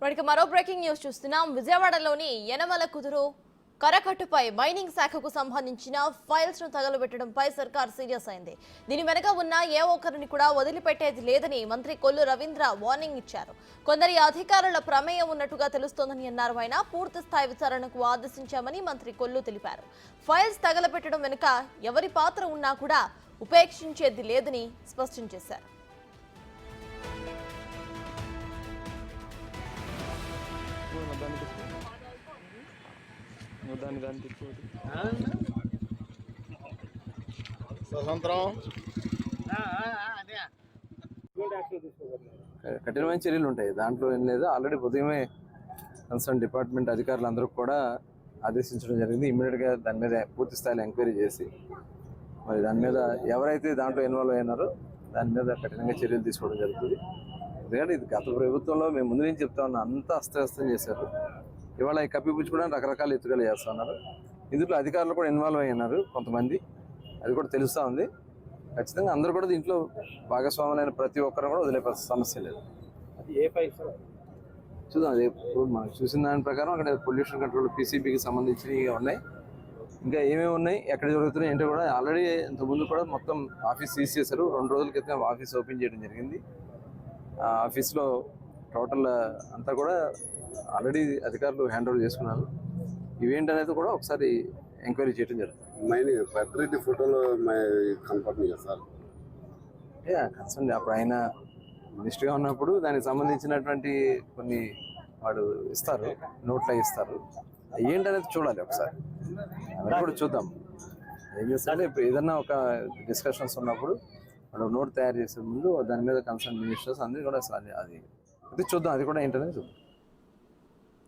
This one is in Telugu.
మనకి మరో బ్రేకింగ్ న్యూస్ చూస్తున్నాం. విజయవాడలోని యనమల కుదురు కరకట్టుపై మైనింగ్ శాఖకు సంబంధించిన ఫైల్స్ ను తగలబెట్టడంపై సర్కార్ సీరియస్ అయింది. దీని వెనుక ఉన్న ఏ ఒక్కరిని కూడా వదిలిపెట్టేది లేదని మంత్రి కొల్లు రవీంద్ర వార్నింగ్ ఇచ్చారు. కొందరి అధికారుల ప్రమేయం ఉన్నట్టుగా తెలుస్తోందని అన్నారు. ఆయన పూర్తి స్థాయి విచారణకు ఆదేశించామని మంత్రి కొల్లు తెలిపారు. ఫైల్స్ తగలబెట్టడం వెనుక ఎవరి పాత్ర ఉన్నా కూడా ఉపేక్షించేది లేదని స్పష్టం చేశారు. కఠినమైన చర్యలు ఉంటాయి. దాంట్లో ఏం లేదు. ఆల్రెడీ ఉదయమే కన్సర్న్ డిపార్ట్మెంట్ అధికారులందరూ కూడా ఆదేశించడం జరిగింది. ఇమ్మీడియట్గా దాని మీద పూర్తి స్థాయిలో ఎంక్వైరీ చేసి మరి దాని మీద ఎవరైతే దాంట్లో ఇన్వాల్వ్ అయినారో దాని మీద కఠినంగా చర్యలు తీసుకోవడం జరుగుతుంది. ఎందుకంటే ఇది గత ప్రభుత్వంలో మేము ముందు నుంచి చెప్తా ఉన్నాం, అంతా అస్తవ్యస్తం చేశారు. ఇవాళ ఈ కప్పిపుచ్చుకోవడానికి రకరకాల ఎత్తుగలు చేస్తున్నారు. ఇందులో అధికారులు కూడా ఇన్వాల్వ్ అయినారు కొంతమంది, అది కూడా తెలుస్తూ ఉంది. ఖచ్చితంగా అందరూ కూడా దీంట్లో భాగస్వాములైన ప్రతి ఒక్కరు కూడా వదిలే సమస్య లేదు. అది ఏ ఫైల్స్ చూద్దాం. అది ఇప్పుడు మనం చూసిన దాని ప్రకారం అక్కడ పొల్యూషన్ కంట్రోల్ PCBకి సంబంధించినవి ఉన్నాయి. ఇంకా ఏమేమి ఉన్నాయి, ఎక్కడ జరుగుతున్నాయి ఏంటో కూడా ఆల్రెడీ ఇంతకుముందు కూడా మొత్తం ఆఫీస్ సీజ్ చేశారు. 2 రోజుల క్రితం ఆఫీస్ ఓపెన్ చేయడం జరిగింది. ఆ ఆఫీస్లో టోటల్ అంతా కూడా ఆల్రెడీ అధికారులు హ్యాండ్ ఓవర్ చేసుకున్నారు. ఇవేంటనేది కూడా ఒకసారి ఎంక్వైరీ చేయడం జరుగుతుంది. ప్రకృతి ఫోటోలో కనపడుతుంది కదా సార్. కన్సర్న్ అప్పుడు ఆయన మినిస్టర్గా ఉన్నప్పుడు దానికి సంబంధించినటువంటి కొన్ని వాడు ఇస్తారు, నోట్లో ఇస్తారు. ఏంటనేది చూడాలి ఒకసారి, అవన్నీ కూడా చూద్దాం. ఏం చేస్తారంటే ఇప్పుడు ఏదన్నా ఒక డిస్కషన్స్ ఉన్నప్పుడు వాడు నోట్ తయారు చేసే ముందు దాని మీద కన్సర్న్ మినిస్టర్స్ అందరూ కూడా అది చూద్దాం. అది కూడా ఏంటనేది చూద్దాం.